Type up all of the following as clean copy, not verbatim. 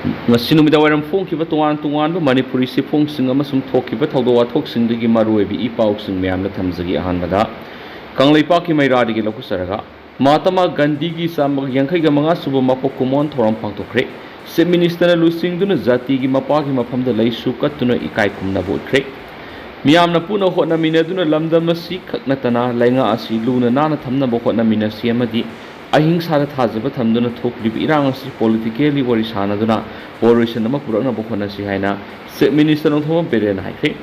ngasi numida wairam phongkiba tongan tongan ba manipuri sifong sing amasum thokiba thodo wathok sing digi maruebi ipau sing myamna thamjagi ahanbada kanglaipa ki maira digi lokusaraga Mahatma Gandhi gi samag yankhai ga manga suba mapok kumon thoram pangtokre se minister na lusing duna jati gi mapa gi maphamda leisu katuna ikai kumna botkre miyamna puna hotna mina duna lamdam asi khaknatana lainga asi luna nana thamna bo hotna mina si amadi ahingsa da thajaba thamduna thoklibi irang asi politically wari sana duna oration nama purakna bo hotna si haina se minister no thoma beren haikre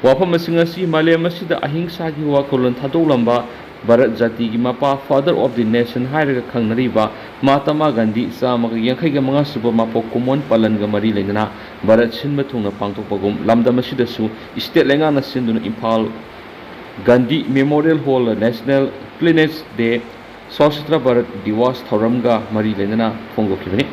wafam asinga si malem asi da ahingsa gi wakolon thadolamba Bharat Jati ki mapa father of the nation hairaga khangnariba Mahatma Gandhi samaga yankhai ga manga suba mapok kumon palan ga mari lengna Bharat sinba thungna pangtokpagum lamdam asidasu state lenga na sinduna Imphal Gandhi Memorial Hall National Cleanliness Day Swasthra Bharat Diwas Thauramga mari lengna phongdokhibani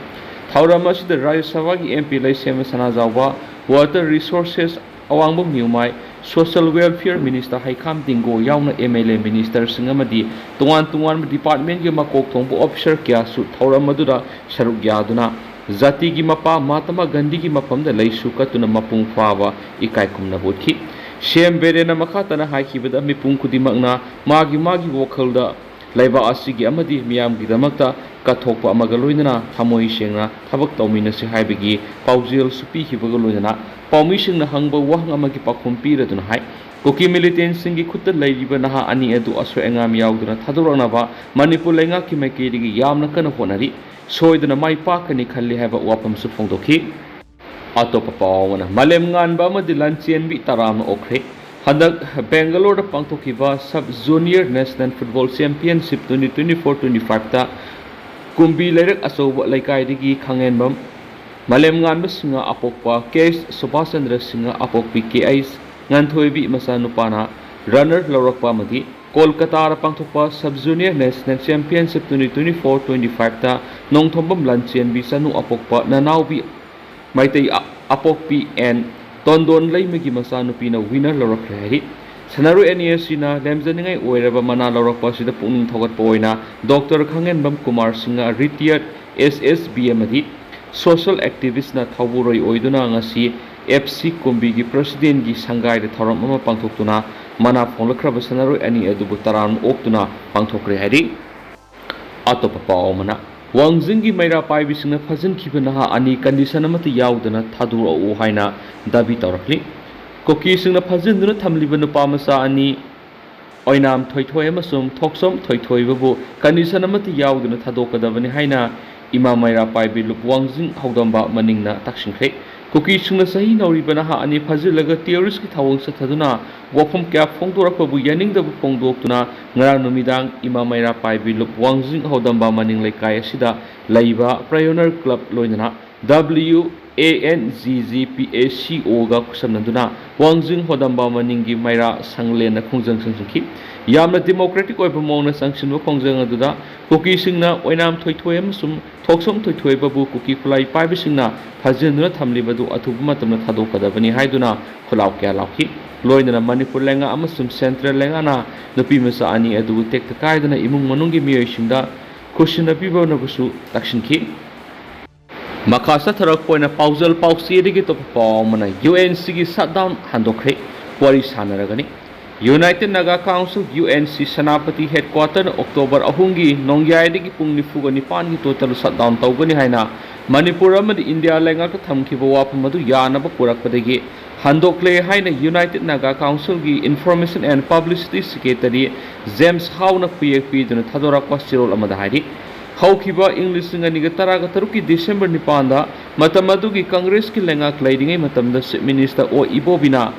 Thauram asida Rajya Sabha ki MP lai sema sana jawa Water Resources awangbu miyoi Social Welfare Minister Haikam Dingo Yaona MLA Minister Singamadi Tuan Department ki makok thongbu officer kya su thauram madura sharuk yaduna Jati ki mapa Mahatma Gandhi ki mapamda leisu katuna mapung fawa ikai kumna bothi Shem berena makhatana haikibada mipung kudimakna magi wokhalda laiba asigi amadi miyam gi damakta kathokpa amaga loinana thamoi sengna thabak tawminasi haibigi paujel supi hibaga loinana paumi singna hangba wahang amagi pakhum piraduna hai koki militant singi khutta laiba naha ani adu aso engam yauduna thadurana manipur lenga ki maikeri yamna kana honari soidana mai pakani khalli haiba wapam su phongdokhi atopa pawana malem ngan ba amadi lanchen bi taram okre Hadak Bangalore pangthokiba Sub Junior National Football Championship 2024-25 ta kumbi lerak asoba laikai digi khangenbam malem nganba singa apokpa case Subhaschandra singa apokpi KIs nganthoibi masanupana runner laurakpa madi Kolkata ra pangthokpa Sub Junior National Championship 2024-25 ta nongthombam lanchen bi sanu apokpa nanaubi maitai apokpi and Tondon lay magi masanupi na winner laurakre hari Sanaru NESC na lemjaningai oiraba mana laurakpa sida pungning thogat poina Dr. Khangenbam Kumar Singha retired SSB amadi social activist na thawuroi oiduna ngasi FC Kumbi gi president gi sangai de thoram ama pangthoktuna mana phonglakraba Sanaru NE adubu taran oktuna pangthokre hari atopa paomana Wangzingi maira pai bisingna phajin khibana ani condition amati yaudana thadura o haina dabi tawrakli koki singna phajin duna thamliba nupa masa ani oinam thoithoi amasum thoksom thoithoi babu condition amati yaudana thadokadabani haina ima maira pai bi lup wangzing hodamba maningna taksingkhre koki singna sahi nauribana ha ani phajilaga terrorist ki thawang sathaduna wafam kya phongdorakpabu yaningdabu phongdoktuna ngarang numidang ima maira pai bi lup wangzing hodamba maning laikai asida laiba pioneer club loinana WANGGPACO ga kusamnaduna wangzing hodamba maningi maira sanglena khongjang sangsangki yamna democratic oiba mongna sangsinwa khongjang aduda koki singna oinam thoithoi amasum thoksom thoithoi babu koki khulai paiba singna phajinduna thamlibadu athubu matamna thadokadabani haiduna khulaw kya lawki loinana manipur lenga amasum central lenga na nupi masa ani adu tekta kaidana imung manungi miyoi singda kushina pibona busu takshinki Makasa tharak poina paujal pausi digi to paumana UNC gi shutdown handokre wari sanaragani United Naga Council UNC Sanapati headquarter October ahungi nongyai digi pung nifuga nipan gi total shutdown tawgani haina Manipur amadi India lenga ka thamkhiba wapam madu yanaba purakpadagi handokle haina United Naga Council gi Information and Publicity Secretary James Howe na PFP duna thadorakpa sirol amada haidi Haukiba English nganiga taraga taruki December nipanda matamadugi Congress ki lenga klaidingai matamda Minister oiba bina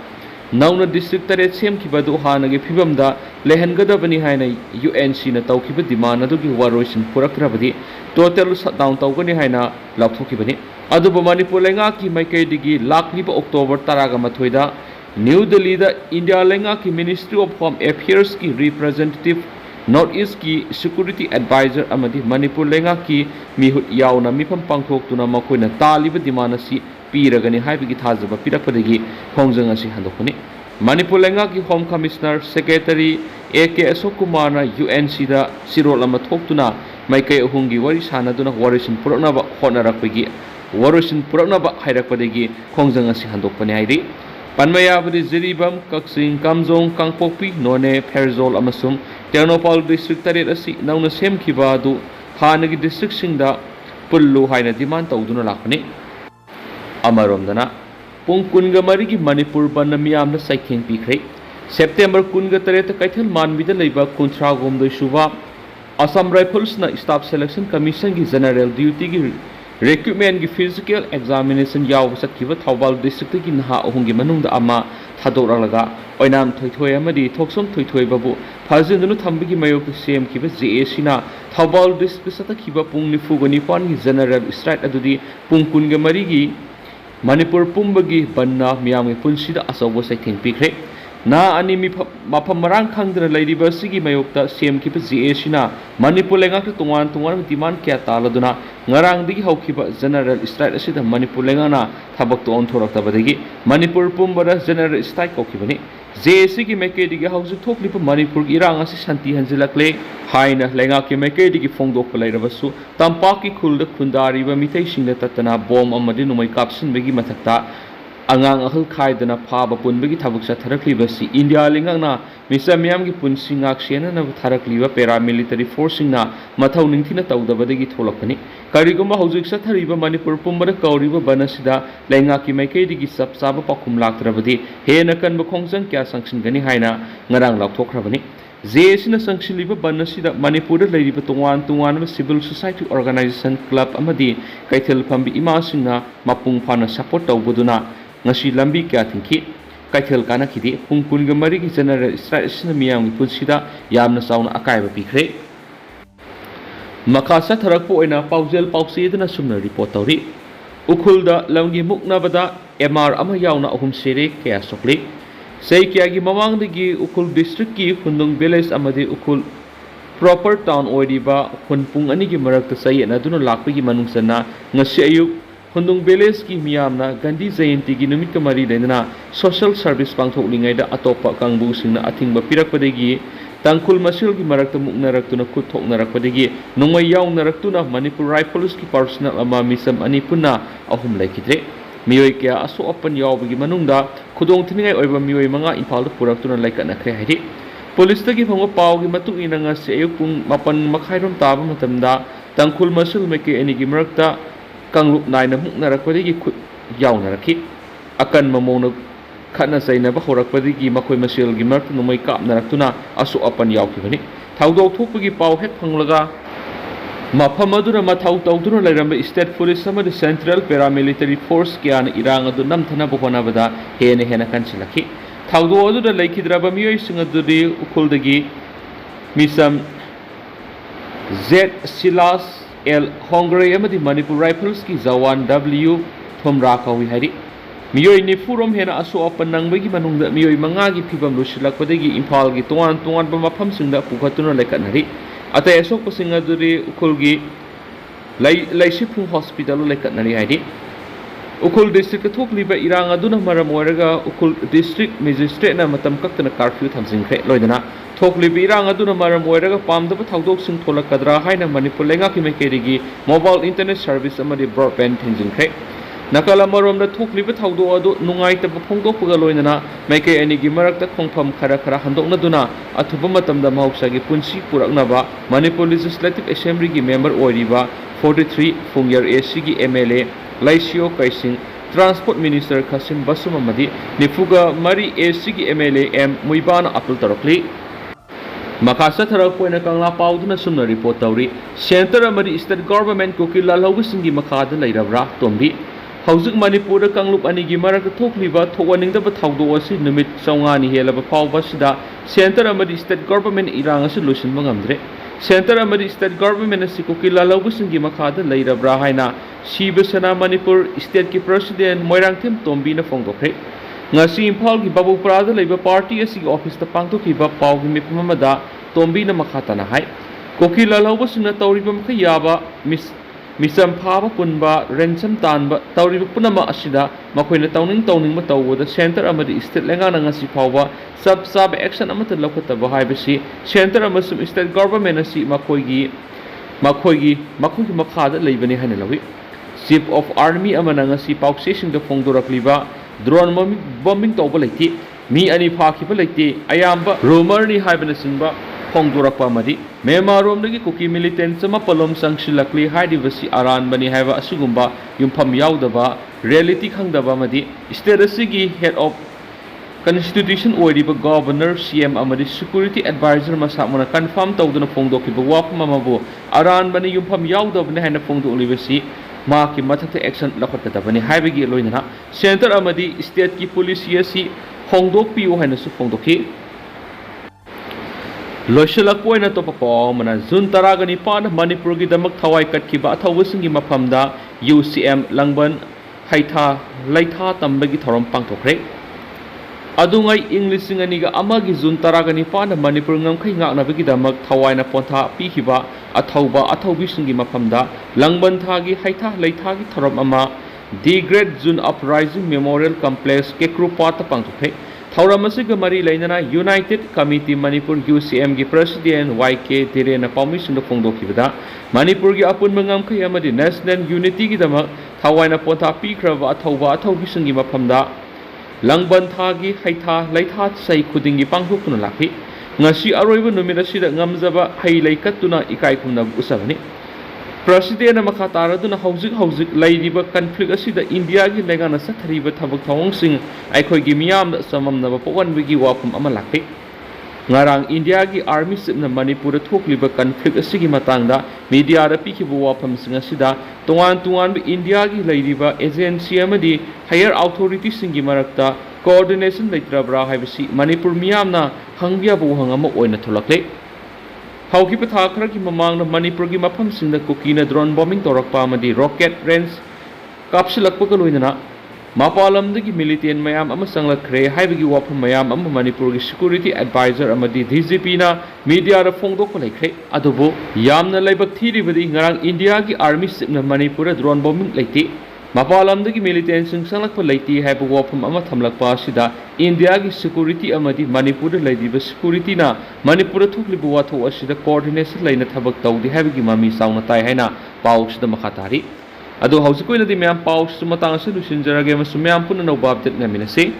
nauna district tare sem kibadu hanagi phibamda lehangadabani haina UNC na tawkiba demand adugi waroisin purakrabadi total shutdown tawgani haina laphokibani aduba Manipur lenga ki maikai digi lakliba October taraga mathoida New Delhi da India lenga ki Ministry of Home Affairs ki representative North East ki Security Advisor amadi Manipur lenga ki mihut Yaona mifam pangthok tuna makoina taliba demand asi piragani haibigi thajaba pirakpadagi khongjang asi handokuni Manipur lenga ki Home Commissioner Secretary AK Ashok Kumar na UNC da sirol ama thoktuna maikai ahungi wari sanaduna warisin puraknaba honarakpagi warosin puraknaba hairakpadagi khongjang asi handokpani hairi panmayabadi jiribam kaksing kamjong kangpokpi none pherzol amasum Ternopal district taret asi nauna semkhiba adu hanagi district singda pullu haina demand tawduna lakpani amaromdana pung kunga marigi manipur banna miyamna saikheng pikhrei September kunga taret kaithal manbida leiba kunthra gomdoi suba Assam Rifles na Staff Selection Commission ki General Duty ki recruitment ki physical examination yaw sakhiba Thoubal district ki naha ahungi manungda ama thadoralaga oinam thoithoi amadi thoksom thoithoi babu phajindunu thambigi mayok sem kiba JAC na Thoubal district satakhiba pung nifugani pan ki general strike adudi pung kunga marigi Manipur pumbagi banna miyam ki punsida asawo saitheng pikre na ani mafam marang khangdra leiriba sigi mayokta sem kiba JAC na Manipur lengak tungan demand kya taladuna ngarang digi haukiba general strike asida Manipur lengana thabak to on thoraktabadagi Manipur pumbara general strike kokibani JAC ki meke digi hausu thoklipa Manipur irang asi shanti hanjilakle haina lengak ki meke digi phongdok leirabasu tampak ki khulda khundari ba mitei singda tatana bom amadi numai kapsin begi mathakta angang ahal khaidana phaba punbagi thabuk sa tharakliba si India lingangna misa miyam gi punsi ngak sena na tharakliba paramilitary forcing na mathau ningthina tawdabadagi tholakani kariguma hojik sa thariba Manipur pumbara kauriba banasida lenga ki maikei digi sapsaba pakhum laktrabadi hena kanba khongjang kya sangsingani haina ngarang lakthrabani JAC na sangsiliba banasida Manipur da leiriba tungan civil society organization club amadi kaithel phambi ima singna mapung phana support tawbuduna ngasi lambi kya thingki kaithel kana khidi pung kunga mari ki general strike sina miyam punsida yamna sauna akaiba pikre makasa tharakpo oina paujel pausidna sumna report tawri ukhulda lamgi muknabada MR ama yauna ahum sere kya sokli sei kya gi mamangdagi ukhul district ki khudong village amadi ukhul proper town oiba khunpung ani gi marakta sayena duna lakpagi manungsana ngasi ayuk khudong village ki miyamna Gandhi Jayanti gi numit ka mari lenana social service pangthoklingai da atopa kangbu singna athingba pirakpadagi tangkul masil gi marakta muknaraktuna khuthoknarakpadagi nongmai yaungnaраktuna Manipur Rifles ki personal ama misam ani punna ahum laikidre miyoi kya aso apan yawbagi manungda khudong thiningai oiba miyoi manga Imphal da puraktuna laikanakre haidi police tagi phangwa paw gi matuk ina nga se ayukung mapan makhairom taba matamda tangkul masil meke ani gi marakta kanglup naina muknarakpadagi khut yaunaraki akan mamona khana saina ba horakpadagi makhoi masil gi marakta nomai kapnaraktuna aso apan yawkibani thoudok thokpagi paw hek phanglaga mafam aduna mathau tawduna lairamba state police amadi central paramilitary force kyan irang adu namthana bohonabada hena kanchilaki thaudo adu laikhidraba miyoi singadudi ukhuldagi misam Z Silas L Hongre amadi Manipur Rifles ki Jawan W Thomra kawi hari miyoi ni furom hena aso apan nangbagi manungda miyoi manga gi phibam lusilakpadagi Imphal gi tungan ba mafam singda pukhatuna laikanari atay asok pasinga duri ukhulgi laisipung hospital laikatnari haidi ukhul district ka thokliba irang aduna maram oiraga ukhul district magistrate na matam kaktana curfew thamjingkhre loidana thokliba irang aduna maram oiraga pamdaba thaudok sing tholakadra haina Manipur lenga ki mekerigi mobile internet service amadi broadband thinjingkhre nakala maromda thokliba thaudo adu nungaitaba phongdokpaga loinana maike anigi marakta khongpham khara handoknaduna athuba matamda mahausagi punsi puraknaba Manipur Legislative Assembly gi member oiriba 43 Fungyar AC gi MLA Laisio Kaising Transport Minister Kasim Basum amadi nifuga mari AC gi MLA M Muibana apul tarokli makasa tharakpoina kangla pauduna sumna report tawri center amadi state government ko ki lalhausingi makada lairabra tombi hauzik Manipur da kanglup anigi marakta thokliba thowaningdaba thaudo asi numit chawngani helaba phawba sida center amadi state government irang asi losinba ngamdre center amadi state government asi koki lalaubusingi makhada lairabra haina Shibasana Manipur state ki president Moirangthim Tombi na phongdokre ngasi Imphal gi Babupara da leiba party asi office ta pangtokhiba paw gi mipum amada Tombi na makhatana hai koki lalaubusinga tawriba makhayaba misam phaba punba ransom tanba tawriba punama asida makoina tawning matawda center amadi state lenga na ngasi phawba sab action amata lokataba haibasi center amasum state government asi makoigi makhada leibani haina lawi Chief of Army amana ngasi paukseisingda phongdorakliba drone bombing tawba leiti mi ani phakiba leiti ayamba rumor ni haibana singba phongdorakpa amadi Myanmar romdagi kuki militants ama palom sangshilakli haidibasi aran bani haiba asugumba yumpham yaudaba reality khangdaba amadi state asigi head of Constitution oiriba Governor CM amadi Security Advisor masamuna confirm tawduna phongdokiba wafam amabu aran bani yumpham yaudabne haina phongdoklibasi माकी मथक action लखटकदबनी हाइबगी लोइना centre अमदी state की police यसी होंगदोक पियो हैनसु फोंगदोखी लोइसलकपोइना तोपपमना जून 15 मणिपुर की दमक थवाई कटखिबा अथौबसिंगी मफमदा UCM लंगबन हाइथा लैथा तंबगी थरम पांगथोखरे अदुंगाई इंग्लिशिंग अनिगा अमागी जून 15 मणिपुर ngमखै ngaknabagi damak thawai पोंथा पीखिबा अथौबा अथौबिसिंगी मफमदा लंगबन थागी हाइथा लैथागी थरम अमा the great June uprising memorial complex केक्रुपात पांगथोखै थौरम असिग मरी लैनना यूनाइटेड कमिटी मणिपुर UCM की प्रेसिडेंट YK Dhiren पाउमिसिंग फोंगदोखिबदा मणिपुर की अपुनब ngमखै अमदि नेशनल यूनिटी की दमक थवाइना पोंथा पीख्रबा अथौबा अथौबिसिंगी मफमदा लंगबन थागी हाइथा लैथा सै खुदिंगी पांगथोकना लाखि ngasi aroiba numit asida ngamjaba hai leikatuna ikai khumnab usabani president makha taraduna hauzik lairiba conflict asida India gi legana sathariba thabak thawong sing aikhoi gi miyam samamnaba powanbigi wafum ama lakhi ngarang India gi army sipna Manipur thokliba conflict asigi matangda media ra pikhibu wafam sing asida tongan bi India gi lairiba agency amadi higher authority singi marakta coordination leitrabra haibasi Manipur miyamna hangbiabu hangama oina tholakle hauki patha khara ki mamang na Manipur gi mafam singda kukina drone bombing torakpa amadi rocket range kapsilakpa ka loinana mapalamdagi militant mayam ama sanglakre haibagi wafam mayam ama Manipur gi security advisor amadi DGP na media ra phongdok laikre adubu yamna laibak thiribadi ngarang India gi army sipna Manipur drone bombing leiti mapalamdagi militant sing sanglakpa leiti haibu wafam ama thamlakpa sida India gi security amadi Manipur laidiba security na Manipur thoklibu watho asida coordination laina thabak tawdi haibagi mami sauna tai haina paus da makhatari ado hausikoi nadi myam paus sumatang asu lusinjarage masumyam punna no babdet ngaminase